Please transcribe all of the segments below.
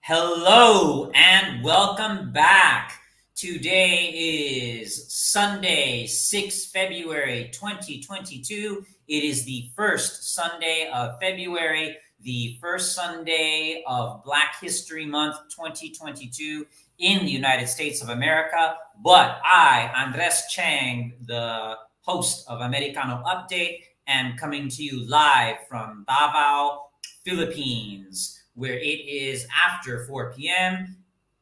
Hello and welcome back. Today is Sunday, 6 February 2022. It is the first Sunday of February, the first Sunday of Black History Month 2022 in the United States of America. But I, Andres Chang, the host of Americano Update, am coming to you live from Davao, Philippines, where it is after 4 p.m.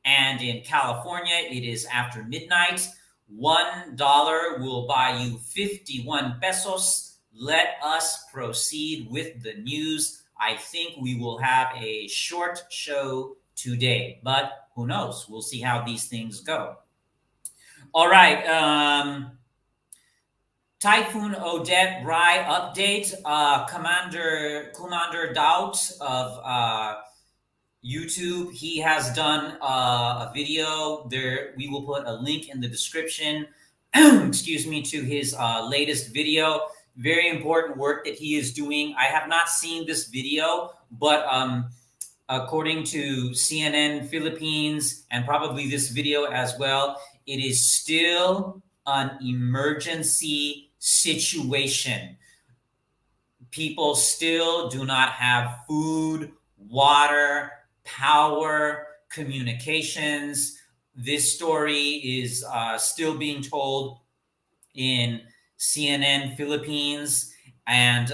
and in California it is after midnight. $1 will buy you 51 pesos. Let us proceed with the news. I think we will have a short show today, but who knows? We'll see how these things go. All right. Typhoon Odette Rai update. Kumander Daot of YouTube, he has done a video there. We will put a link in the description, excuse me, to his latest video. Very important work that he is doing. I have not seen this video, but according to CNN Philippines and probably this video as well, it is still an emergency situation. People still do not have food, water, power, communications. This story is still being told in CNN Philippines, and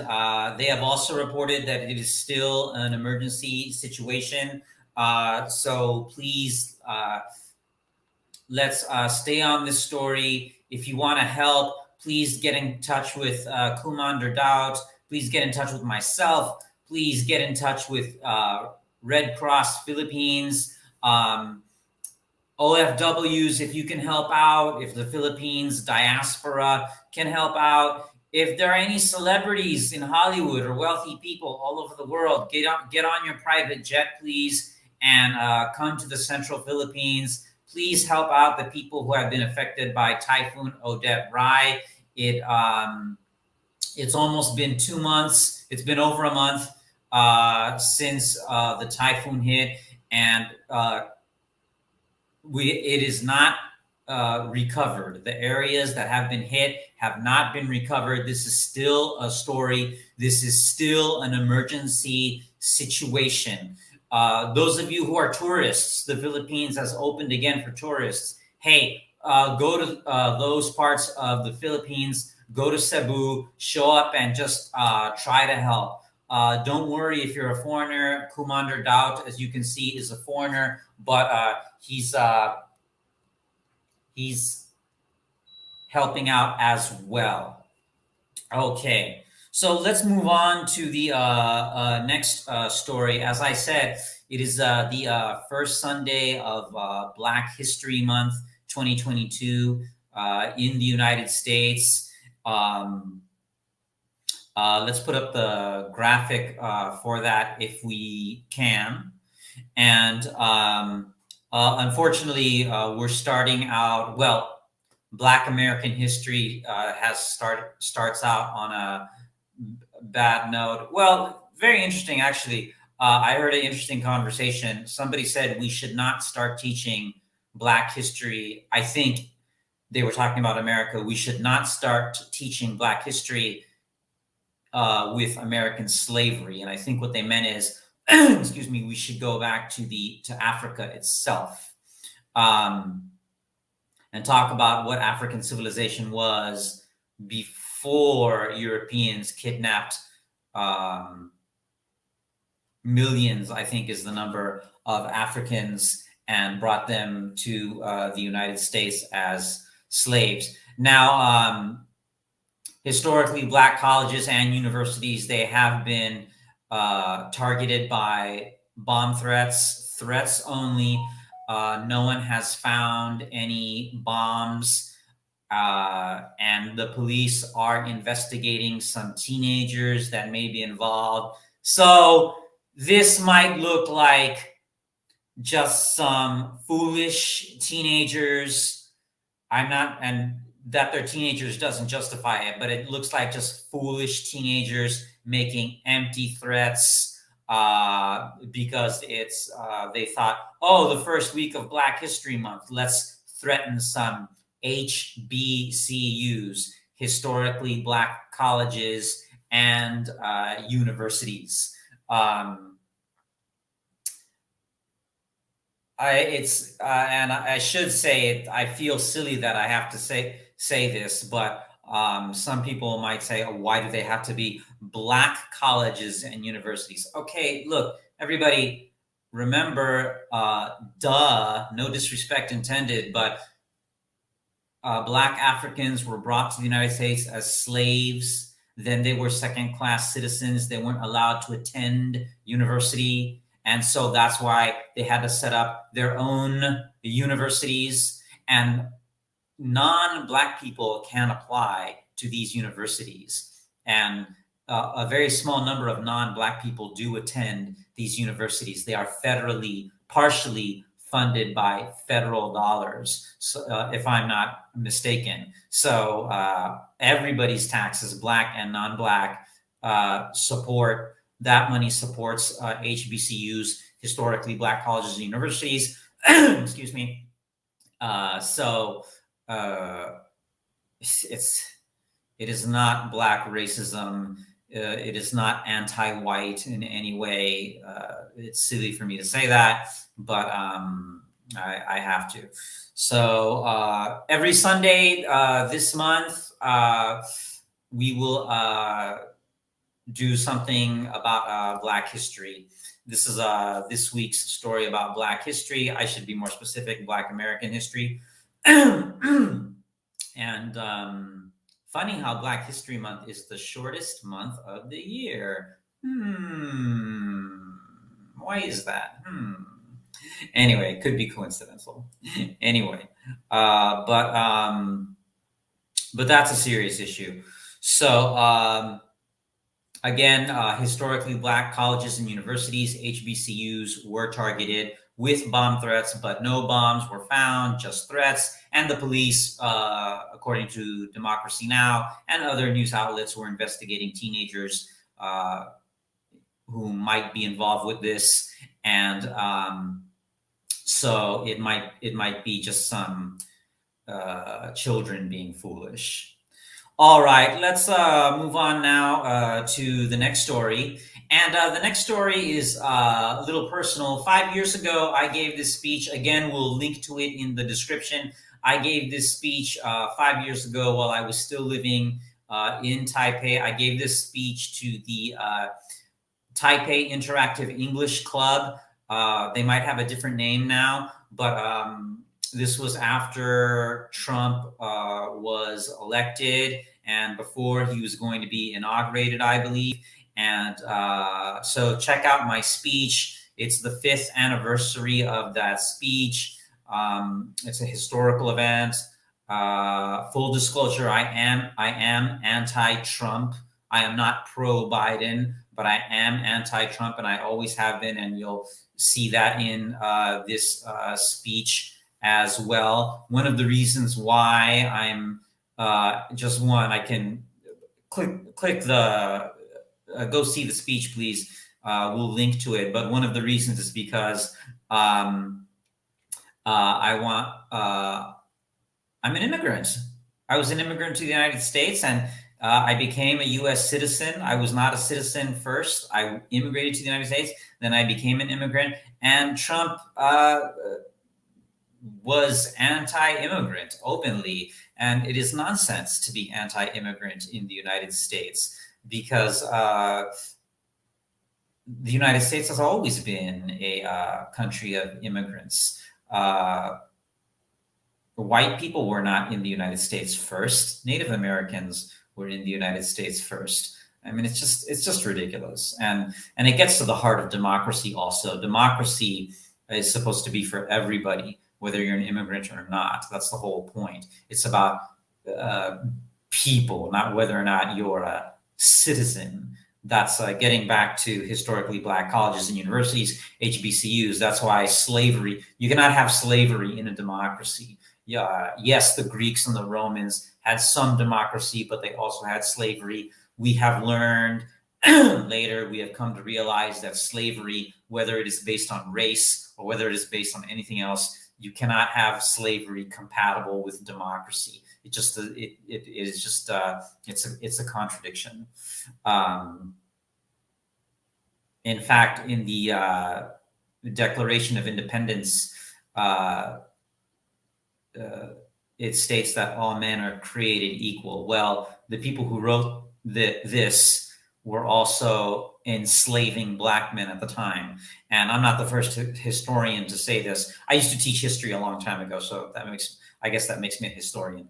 they have also reported that it is still an emergency situation. So please, let's stay on this story. If you want to help, please get in touch with Kumander Daot. Please get in touch with myself. Please get in touch with Red Cross Philippines, OFWs, if you can help out, if the Philippines diaspora can help out. If there are any celebrities in Hollywood or wealthy people all over the world, get on your private jet, please, and come to the Central Philippines. Please help out the people who have been affected by Typhoon Odette Rai. It's almost been 2 months. It's been over a month since the typhoon hit, and it is not recovered. The areas that have been hit have not been recovered. This is still a story. This is still an emergency situation. Those of you who are tourists, the Philippines has opened again for tourists. Hey, go to those parts of the Philippines, go to Cebu, show up and just try to help. Don't worry if you're a foreigner. Kumander Daot, as you can see, is a foreigner, but he's helping out as well. Okay, so let's move on to the next story. As I said, it is the first Sunday of Black History Month 2022 in the United States. Let's put up the graphic for that if we can. And unfortunately, we're starting out, well, Black American history starts out on a bad note. Well, very interesting, actually. I heard an interesting conversation. Somebody said we should not start teaching Black history. I think they were talking about America. We should not start teaching Black history with American slavery. And I think what they meant is, excuse me, we should go back to Africa itself, and talk about what African civilization was before Europeans kidnapped millions, I think is the number, of Africans and brought them to the United States as slaves. Now, historically, Black colleges and universities, they have been targeted by bomb threats only. No one has found any bombs, and the police are investigating some teenagers that may be involved. So this might look like just some foolish teenagers. And that they're teenagers doesn't justify it, but it looks like just foolish teenagers making empty threats. because it's they thought, oh, the first week of Black History Month, let's threaten some HBCUs, historically Black colleges and universities. And I should say it. I feel silly that I have to say this, but some people might say, oh, why do they have to be Black colleges and universities? Okay, look, everybody, remember, no disrespect intended, but Black Africans were brought to the United States as slaves. Then they were second-class citizens. They weren't allowed to attend university. And so that's why they had to set up their own universities. And non-Black people can apply to these universities. And a very small number of non-Black people do attend these universities. They are federally, partially funded by federal dollars, so, if I'm not mistaken. So everybody's taxes, Black and non-Black, support. That money supports HBCUs, historically Black colleges and universities. Excuse me. So it is not Black racism. It is not anti-white in any way. It's silly for me to say that, but I have to. So every Sunday this month, we will do something about Black history. This is this week's story about Black history. I should be more specific, Black American history. And funny how Black History Month is the shortest month of the year. Why is that? Anyway, it could be coincidental. Anyway, but that's a serious issue. So again, historically Black colleges and universities, HBCUs, were targeted with bomb threats, but no bombs were found, just threats. And the police, according to Democracy Now! And other news outlets, were investigating teenagers who might be involved with this. And so it might be just some children being foolish. All right, let's move on now to the next story. And the next story is a little personal. 5 years ago, I gave this speech. Again, we'll link to it in the description. I gave this speech 5 years ago while I was still living in Taipei. I gave this speech to the Taipei Interactive English Club. They might have a different name now, but this was after Trump was elected and before he was going to be inaugurated, I believe. And so check out my speech. It's the 5th anniversary of that speech. It's a historical event. Full disclosure, I am anti-Trump. I am not pro-Biden, but I am anti-Trump, and I always have been, and you'll see that in this speech as well. One of the reasons why I'm just one, I can click the go see the speech, please. We'll link to it. But one of the reasons is because I'm an immigrant. I was an immigrant to the United States, and I became a U.S. citizen. I was not a citizen first. I immigrated to the United States, then I became an immigrant. And Trump was anti-immigrant openly. And it is nonsense to be anti-immigrant in the United States, because the United States has always been a country of immigrants. White people were not in the United States first. Native Americans were in the United States first. I mean, it's just ridiculous. And it gets to the heart of democracy also. Democracy is supposed to be for everybody, whether you're an immigrant or not. That's the whole point. It's about people, not whether or not you're a citizen. That's getting back to historically Black colleges and universities, HBCUs. That's why slavery, you cannot have slavery in a democracy. Yes, the Greeks and the Romans had some democracy, but they also had slavery. We have learned later, we have come to realize that slavery, whether it is based on race or whether it is based on anything else, you cannot have slavery compatible with democracy. It just it is just it's a contradiction. In fact, in the Declaration of Independence, it states that all men are created equal. Well, the people who wrote this were also enslaving black men at the time. And I'm not the first historian to say this. I used to teach history a long time ago, so I guess that makes me a historian.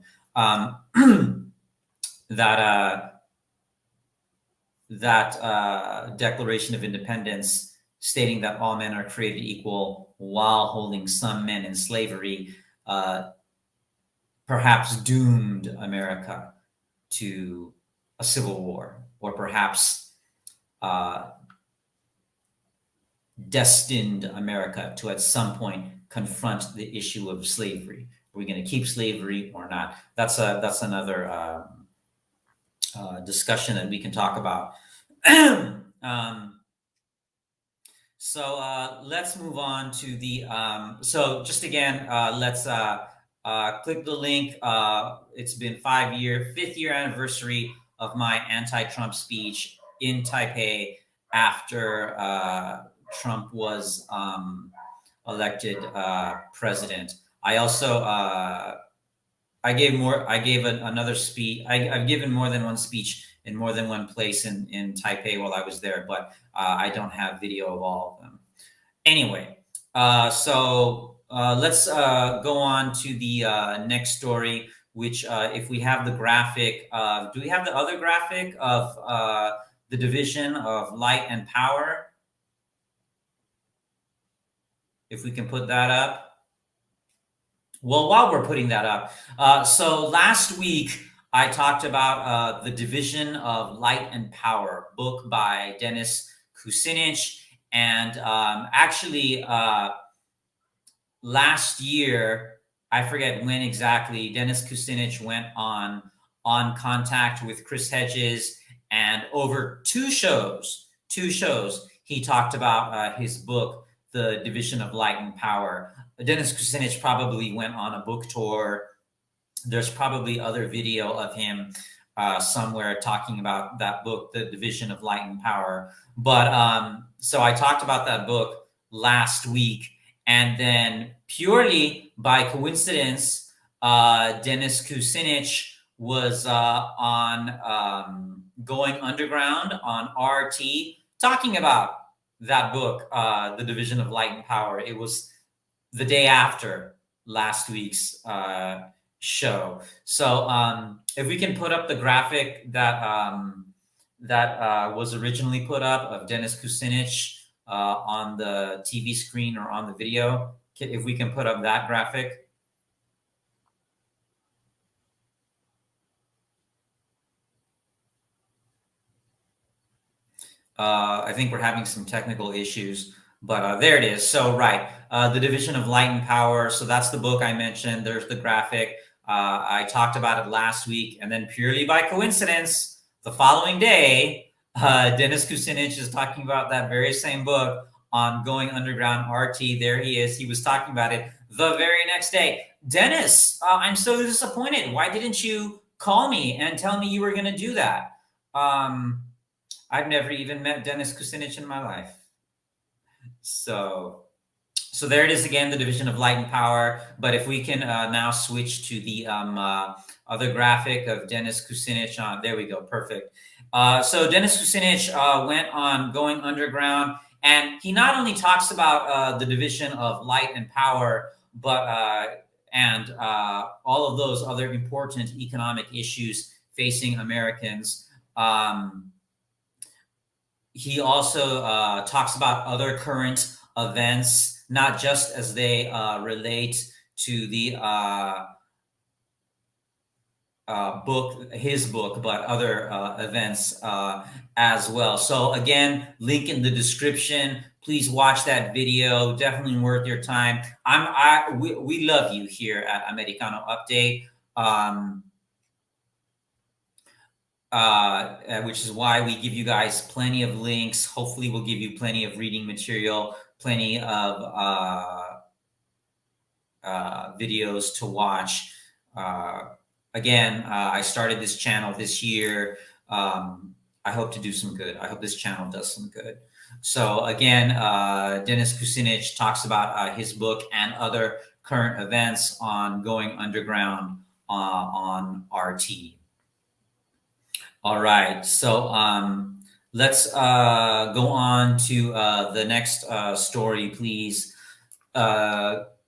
That Declaration of Independence, stating that all men are created equal while holding some men in slavery, perhaps doomed America to a civil war, or perhaps destined America to at some point confront the issue of slavery. Are we going to keep slavery or not? That's another discussion that we can talk about. So let's move on to the. So just again, let's click the link. It's been 5th year anniversary of my anti-Trump speech in Taipei after Trump was elected president. I also I gave another speech. I've given more than one speech in more than one place in Taipei while I was there, but I don't have video of all of them. Anyway, so let's go on to the next story, which if we have the graphic, do we have the other graphic of the division of light and power? If we can put that up. Well, while we're putting that up, so last week I talked about the division of light and power, book by Dennis Kucinich, and actually last year, I forget when exactly, Dennis Kucinich went on contact with Chris Hedges, and over two shows, he talked about his book, The Division of Light and Power. Dennis Kucinich probably went on a book tour. There's probably other video of him somewhere talking about that book, The Division of Light and Power. But so I talked about that book last week, and then purely by coincidence, Dennis Kucinich was on Going Underground on RT talking about that book, The Division of Light and Power. It was the day after last week's show. So if we can put up the graphic that was originally put up of Dennis Kucinich on the TV screen or on the video, if we can put up that graphic. I think we're having some technical issues, but there it is. So, right, The Division of Light and Power. So that's the book I mentioned. There's the graphic. I talked about it last week, and then purely by coincidence, the following day, Dennis Kucinich is talking about that very same book on Going Underground RT. There he is. He was talking about it the very next day. Dennis, I'm so disappointed. Why didn't you call me and tell me you were going to do that? I've never even met Dennis Kucinich in my life. So there it is again, The Division of Light and Power. But if we can now switch to the other graphic of Dennis Kucinich on, there we go, perfect. So Dennis Kucinich went on Going Underground, and he not only talks about the division of light and power, but and all of those other important economic issues facing Americans. He also talks about other current events, not just as they relate to the his book, but other events as well. So again, link in the description. Please watch that video. Definitely worth your time. We love you here at Americano Update. which is why we give you guys plenty of links. Hopefully, we'll give you plenty of reading material, plenty of videos to watch. Again, I started this channel this year. I hope to do some good. I hope this channel does some good. So again, Dennis Kucinich talks about his book and other current events on going underground on RT. All right, so let's go on to the next story, please.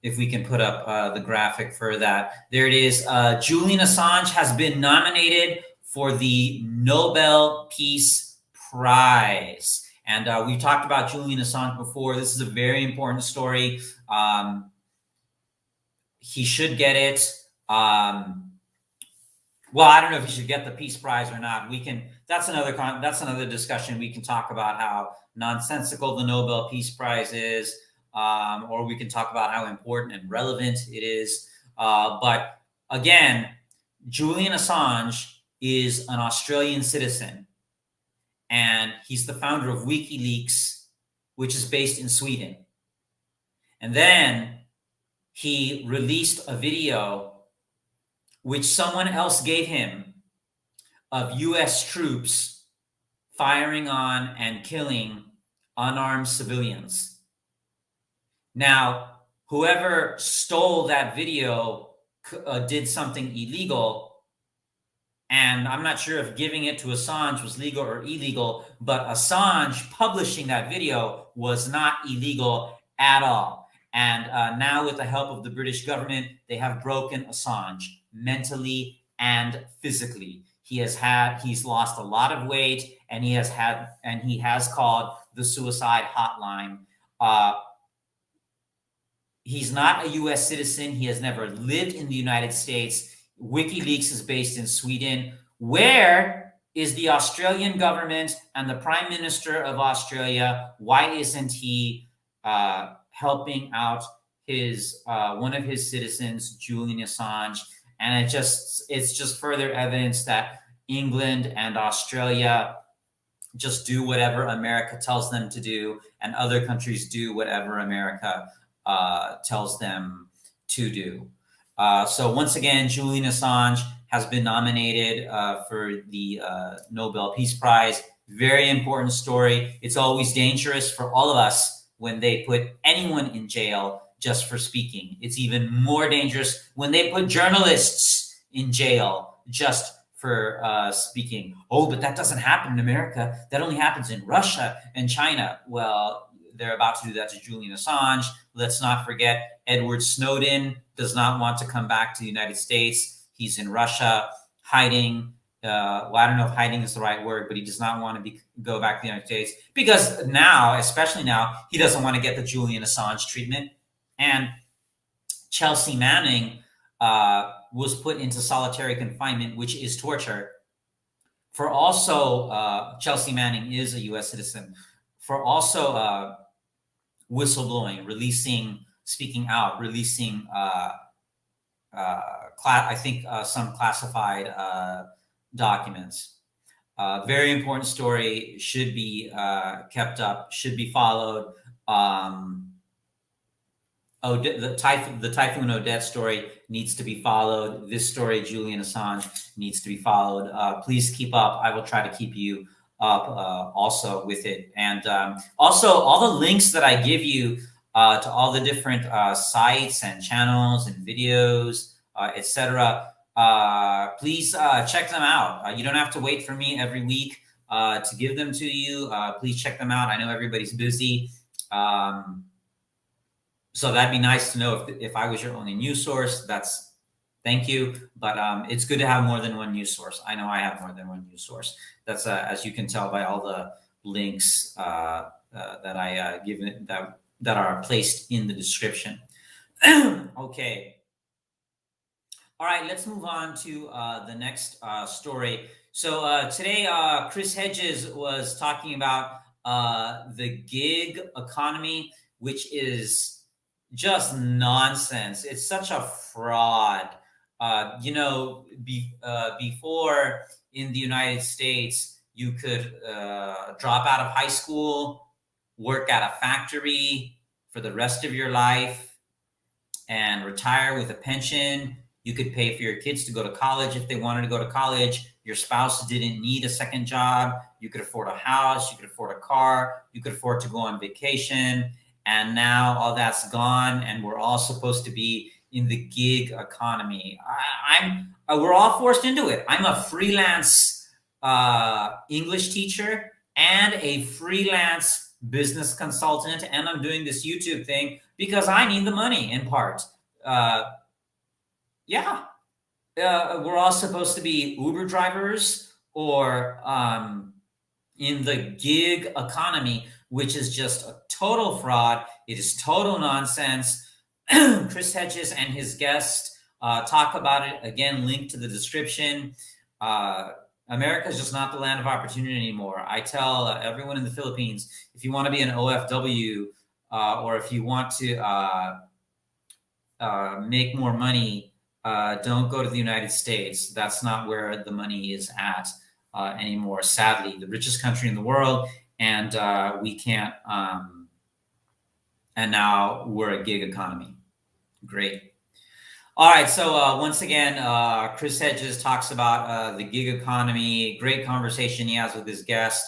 If we can put up the graphic for that. There it is. Julian Assange has been nominated for the Nobel Peace Prize. And we've talked about Julian Assange before. This is a very important story. He should get it. Well, I don't know if he should get the Peace Prize or not. We can. That's another discussion. We can talk about how nonsensical the Nobel Peace Prize is, or we can talk about how important and relevant it is. But again, Julian Assange is an Australian citizen, and he's the founder of WikiLeaks, which is based in Sweden. And then he released a video which someone else gave him of US troops firing on and killing unarmed civilians. Now, whoever stole that video did something illegal, and I'm not sure if giving it to Assange was legal or illegal, but Assange publishing that video was not illegal at all. And now, with the help of the British government, they have broken Assange mentally and physically. He's lost a lot of weight, and he has called the suicide hotline. He's not a US citizen. He has never lived in the United States. WikiLeaks is based in Sweden. Where is the Australian government and the Prime Minister of Australia? Why isn't he helping out his one of his citizens, Julian Assange? And it's just further evidence that England and Australia just do whatever America tells them to do, and other countries do whatever America tells them to do. So once again, Julian Assange has been nominated for the Nobel Peace Prize. Very important story. It's always dangerous for all of us when they put anyone in jail just for speaking. It's even more dangerous when they put journalists in jail just for speaking. Oh, but that doesn't happen in America. That only happens in Russia and China. Well, they're about to do that to Julian Assange. Let's not forget, Edward Snowden does not want to come back to the United States. He's in Russia hiding. Well, I don't know if hiding is the right word, but he does not want to go back to the United States because now, especially now, he doesn't want to get the Julian Assange treatment. And Chelsea Manning was put into solitary confinement, which is torture, for also, Chelsea Manning is a U.S. citizen, for also whistleblowing, speaking out, releasing, I think, some classified documents. Very important story, should be kept up, should be followed. The Typhoon Odette story needs to be followed. This story, Julian Assange, needs to be followed. Please keep up. I will try to keep you up also with it. And also, all the links that I give you to all the different sites and channels and videos, etc. Please check them out. You don't have to wait for me every week to give them to you. Please check them out. I know everybody's busy. So that'd be nice to know if I was your only news source. Thank you. But it's good to have more than one news source. I know I have more than one news source. That's as you can tell by all the links that I give that are placed in the description. Okay. All right, let's move on to the next story. So today, Chris Hedges was talking about the gig economy, which is just nonsense. It's such a fraud. before in the United States, you could drop out of high school, work at a factory for the rest of your life, and retire with a pension. You could pay for your kids to go to college if they wanted to go to college. Your spouse didn't need a second job. You could afford a house. You could afford a car. You could afford to go on vacation. And now all that's gone, and we're all supposed to be in the gig economy. We're all forced into it. I'm a freelance English teacher and a freelance business consultant, and I'm doing this YouTube thing because I need the money in part. We're all supposed to be Uber drivers or in the gig economy, which is just a total fraud. It is total nonsense. Chris Hedges and his guest talk about it. Again, link to the description. America is just not the land of opportunity anymore. I tell everyone in the Philippines, if you want to be an OFW or if you want to make more money, don't go to the United States. That's not where the money is at anymore. Sadly, the richest country in the world, and we can't. And now we're a gig economy. Great. All right. So once again, Chris Hedges talks about the gig economy. Great conversation he has with his guest.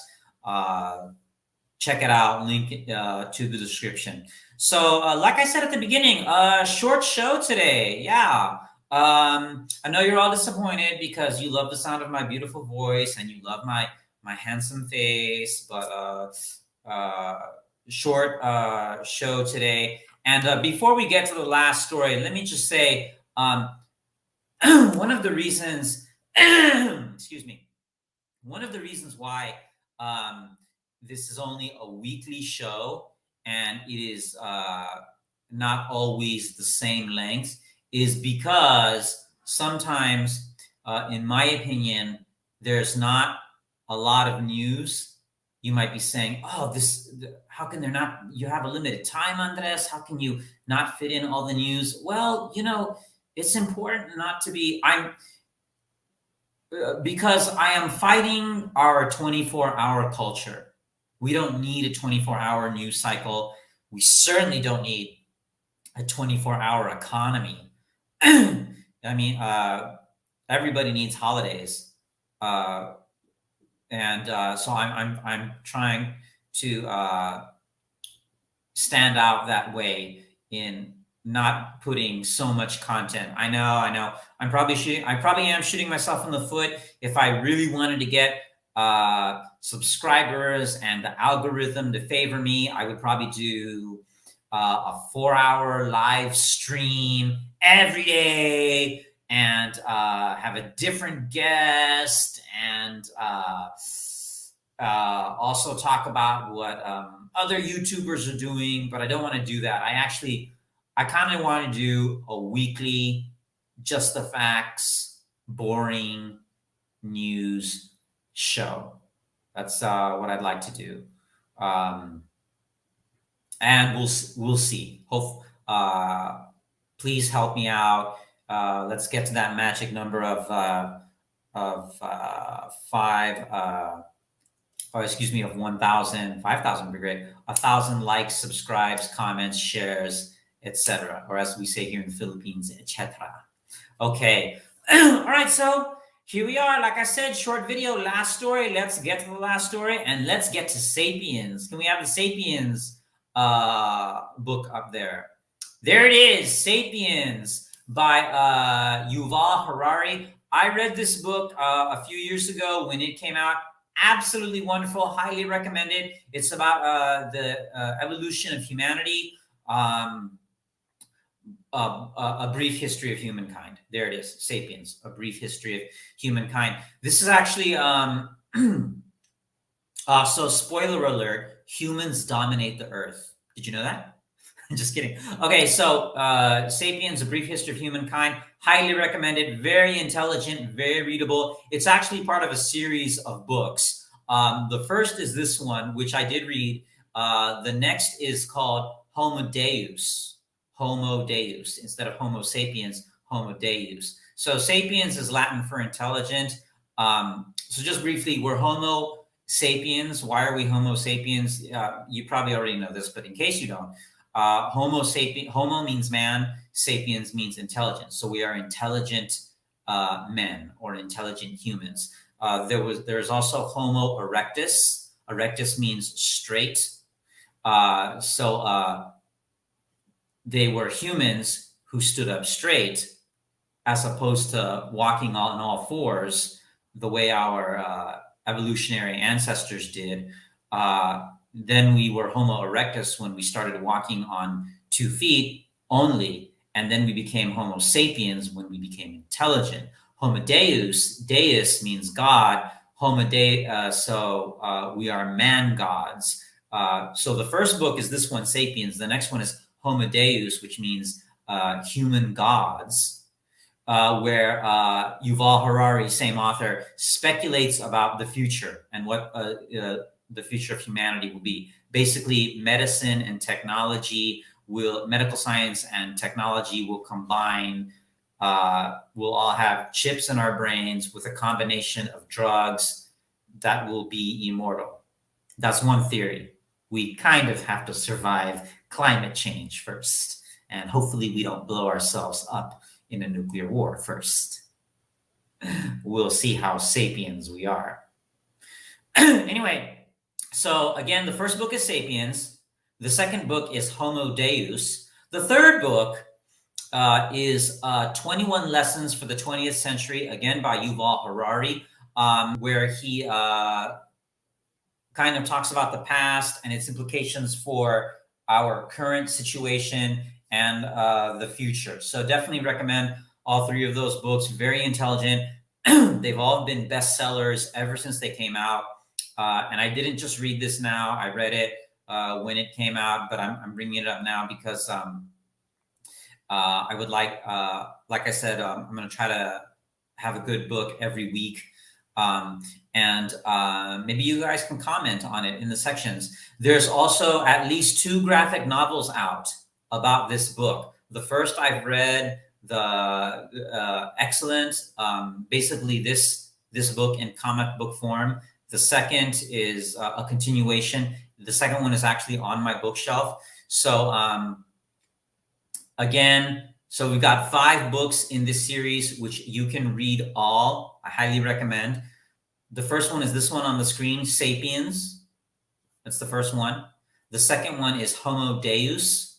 Check it out. Link to the description. So like I said at the beginning, short show today. Yeah. I know you're all disappointed because you love the sound of my beautiful voice and you love my handsome face, but short show today. And before we get to the last story, let me just say one of the reasons, excuse me, one of the reasons why this is only a weekly show and it is not always the same length is because sometimes, in my opinion, there's not a lot of news. You might be saying, oh, how can there not, you have a limited time, Andres. How can you not fit in all the news? Well, it's important not to be, because I am fighting our 24-hour culture. We don't need a 24-hour news cycle. We certainly don't need a 24-hour economy. I mean, everybody needs holidays. So I'm trying to stand out that way in not putting so much content. I know. I probably am shooting myself in the foot. If I really wanted to get subscribers and the algorithm to favor me, I would probably do a 4-hour live stream every day and have a different guest and also talk about what other YouTubers are doing, but I don't want to do that. I kind of want to do a weekly, just the facts, boring news show. That's what I'd like to do. And we'll see. Please help me out. Let's get to that magic number of 1,000, 5,000 would be great. 1,000 likes, subscribes, comments, shares, etc. Or as we say here in the Philippines, etc. Okay. All right. So here we are. Like I said, short video, last story. Let's get to the last story and let's get to Sapiens. Can we have the Sapiens book up there? There it is, Sapiens by Yuval Harari. I read this book a few years ago when it came out. Absolutely wonderful, highly recommended. It's about the evolution of humanity, a brief history of humankind. There it is, Sapiens, a brief history of humankind. This is actually, so spoiler alert, humans dominate the earth. Did you know that? Just kidding. Okay, so Sapiens, A Brief History of Humankind, highly recommended, very intelligent, very readable. It's actually part of a series of books. The first is this one, which I did read. The next is called Homo Deus, instead of Homo Sapiens, Homo Deus. So sapiens is Latin for intelligent. So just briefly, we're Homo sapiens. Why are we Homo sapiens? You probably already know this, but in case you don't, Homo means man, sapiens means intelligence. So we are intelligent men or intelligent humans. There's also Homo erectus. Erectus means straight. They were humans who stood up straight, as opposed to walking on all fours the way our evolutionary ancestors did. Then we were Homo erectus when we started walking on 2 feet only, and then we became Homo sapiens when we became intelligent. Homo deus means God. So we are man gods. So the first book is this one, Sapiens. The next one is Homo deus, which means human gods, where Yuval Harari, same author, speculates about the future and what the future of humanity will be. Basically, medicine and technology medical science and technology will combine. We'll all have chips in our brains with a combination of drugs that will be immortal. That's one theory. We kind of have to survive climate change first, and hopefully we don't blow ourselves up in a nuclear war first. We'll see how sapiens we are. Anyway, so again, the first book is Sapiens. The second book is Homo Deus. The third book is 21 Lessons for the 20th Century, again by Yuval Harari, where he kind of talks about the past and its implications for our current situation and the future. So definitely recommend all 3 of those books. Very intelligent. They've all been bestsellers ever since they came out. And I didn't just read this now. I read it when it came out, but I'm bringing it up now because I would like I said, I'm going to try to have a good book every week. And maybe you guys can comment on it in the sections. There's also at least 2 graphic novels out about this book. The first I've read, excellent. Basically this book in comic book form. The second is a continuation. The second one is actually on my bookshelf. So again, so we've got 5 books in this series, which you can read all. I highly recommend. The first one is this one on the screen, Sapiens. That's the first one. The second one is Homo Deus.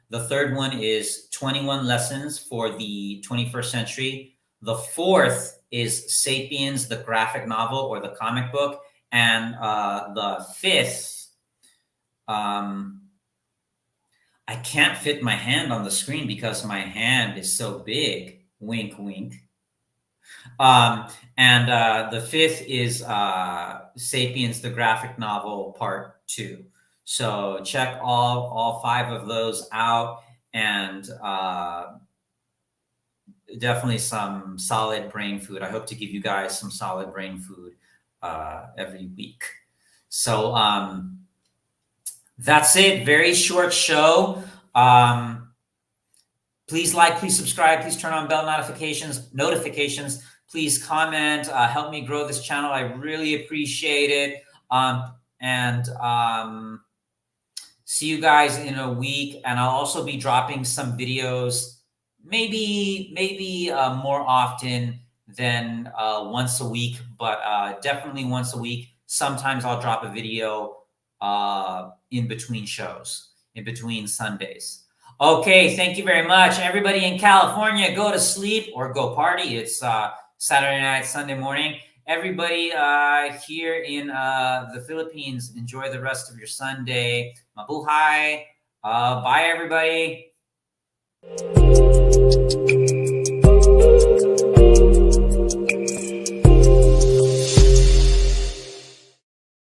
The third one is 21 Lessons for the 21st Century. The fourth is Sapiens, the graphic novel or the comic book. And the fifth, I can't fit my hand on the screen because my hand is so big. Wink, wink. And the fifth is Sapiens, the graphic novel, part 2. So check all 5 of those out, and definitely some solid brain food. I hope to give you guys some solid brain food every week. So that's it. Very short show. Please like, please subscribe, please turn on bell notifications. Please comment, help me grow this channel. I really appreciate it. See you guys in a week. And I'll also be dropping some videos, maybe more often than once a week, but definitely once a week. Sometimes I'll drop a video in between shows, in between Sundays. Okay, thank you very much. Everybody in California, go to sleep or go party. It's Saturday night, Sunday morning. Everybody here in the Philippines, enjoy the rest of your Sunday. Mabuhay. Bye, everybody.